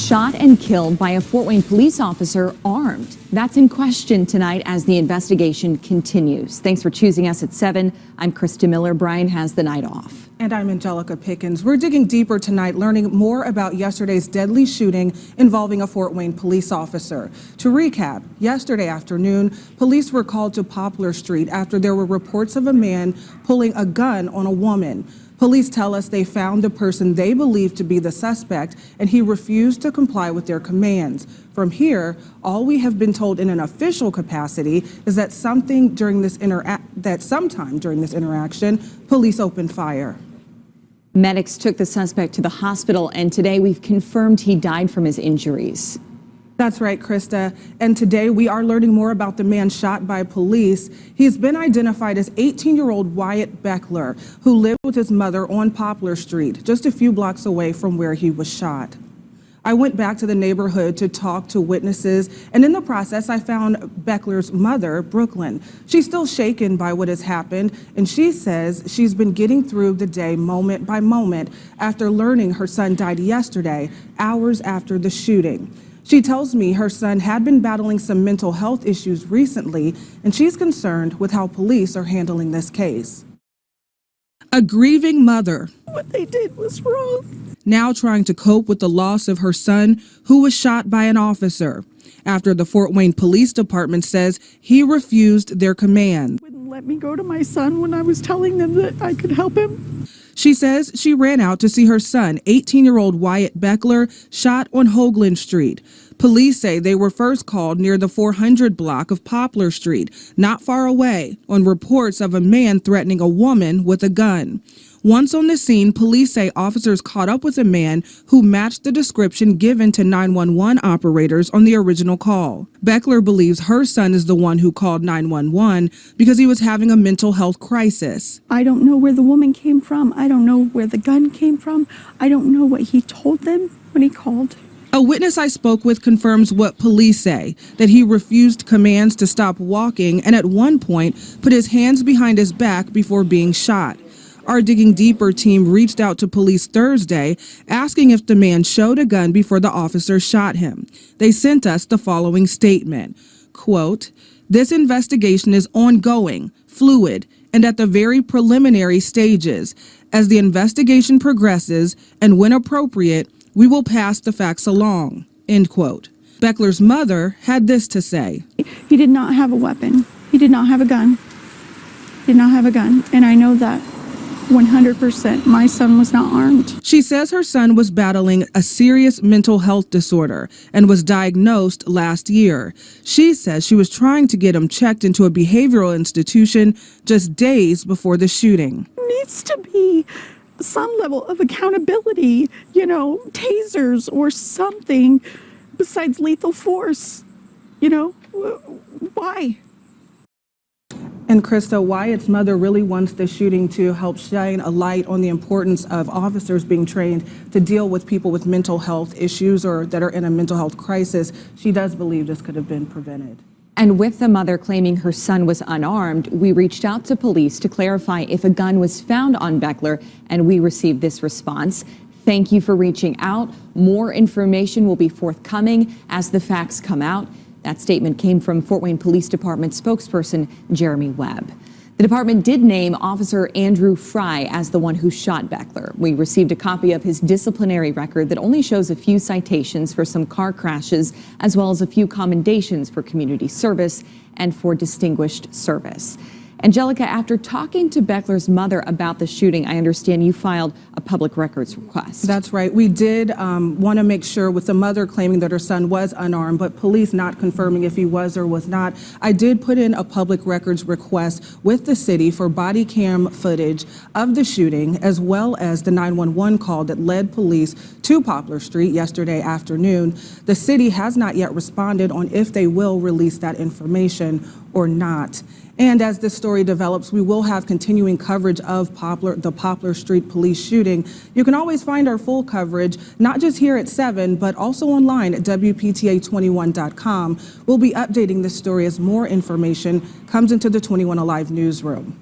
shot and killed by a Fort Wayne police officer armed. That's in question tonight as the investigation continues. Thanks for choosing us at 7. I'm Krista Miller. Brian has the night off. And I'm Angelica Pickens. We're digging deeper tonight, learning more about yesterday's deadly shooting involving a Fort Wayne police officer. To recap, yesterday afternoon, police were called to Poplar Street after there were reports of a man pulling a gun on a woman. Police tell us they found the person they believed to be the suspect, and he refused to comply with their commands. From here, all we have been told in an official capacity is that sometime during this interaction, police opened fire. Medics took the suspect to the hospital, and today we've confirmed he died from his injuries. That's right, Krista. And today we are learning more about the man shot by police. He's been identified as 18-year-old Wyatt Beckler, who lived with his mother on Poplar Street, just a few blocks away from where he was shot. I went back to the neighborhood to talk to witnesses, and in the process, I found Beckler's mother, Brooklyn. She's still shaken by what has happened, and she says she's been getting through the day moment by moment after learning her son died yesterday, hours after the shooting. She tells me her son had been battling some mental health issues recently, and she's concerned with how police are handling this case. A grieving mother. What they did was wrong. Now trying to cope with the loss of her son, who was shot by an officer, after the Fort Wayne Police Department says he refused their command. Wouldn't let me go to my son when I was telling them that I could help him. She says she ran out to see her son, 18-year-old Wyatt Beckler, shot on Hoagland Street. Police say they were first called near the 400 block of Poplar Street, not far away, on reports of a man threatening a woman with a gun. Once on the scene, police say officers caught up with a man who matched the description given to 911 operators on the original call. Beckler believes her son is the one who called 911 because he was having a mental health crisis. I don't know where the woman came from. I don't know where the gun came from. I don't know what he told them when he called. A witness I spoke with confirms what police say, that he refused commands to stop walking and at one point put his hands behind his back before being shot. Our Digging Deeper team reached out to police Thursday asking if the man showed a gun before the officer shot him. They sent us the following statement, quote, "This investigation is ongoing, fluid, and at the very preliminary stages. As the investigation progresses and when appropriate, we will pass the facts along," end quote. Beckler's mother had this to say. He did not have a weapon. He did not have a gun. Did not have a gun. And I know that 100%. My son was not armed. She says her son was battling a serious mental health disorder and was diagnosed last year. She says she was trying to get him checked into a behavioral institution just days before the shooting. Needs to be some level of accountability, tasers or something besides lethal force. Why? And Krista, Wyatt's mother really wants the shooting to help shine a light on the importance of officers being trained to deal with people with mental health issues or that are in a mental health crisis. She does believe this could have been prevented. And with the mother claiming her son was unarmed, we reached out to police to clarify if a gun was found on Beckler, and we received this response. Thank you for reaching out. More information will be forthcoming as the facts come out. That statement came from Fort Wayne Police Department spokesperson Jeremy Webb. The department did name Officer Andrew Fry as the one who shot Beckler. We received a copy of his disciplinary record that only shows a few citations for some car crashes, as well as a few commendations for community service and for distinguished service. Angelica, after talking to Beckler's mother about the shooting, I understand you filed a public records request. That's right. We did want to make sure, with the mother claiming that her son was unarmed, but police not confirming if he was or was not. I did put in a public records request with the city for body cam footage of the shooting, as well as the 911 call that led police to Poplar Street yesterday afternoon. The city has not yet responded on if they will release that information or not. And as this story develops, we will have continuing coverage of the Poplar Street police shooting. You can always find our full coverage, not just here at 7, but also online at WPTA21.com. We'll be updating this story as more information comes into the 21 Alive newsroom.